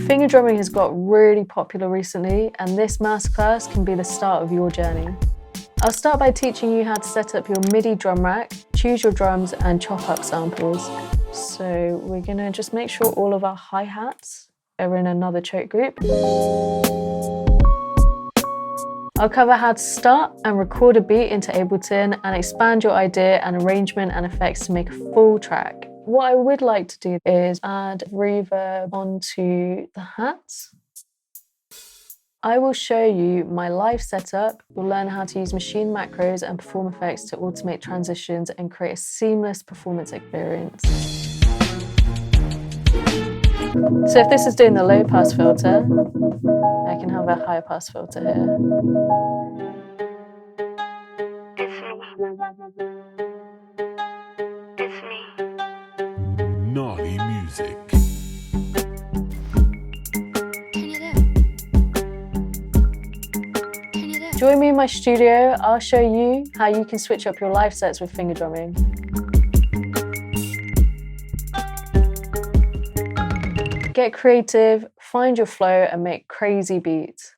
Finger drumming has got really popular recently, and this masterclass can be the start of your journey. I'll start by teaching you how to set up your MIDI drum rack, choose your drums, and chop up samples. So we're gonna just make sure all of our hi-hats are in another choke group. I'll cover how to start and record a beat into Ableton and expand your idea and arrangement and effects to make a full track. What I would like to do is add reverb onto the hats. I will show you my live setup. You'll learn how to use Maschine macros and perform effects to automate transitions and create a seamless performance experience. So if this is doing the low pass filter, I can have a high pass filter here. It's me. Gnarly music. Join me in my studio. I'll show you how you can switch up your live sets with finger drumming. Get creative, find your flow, and make crazy beats.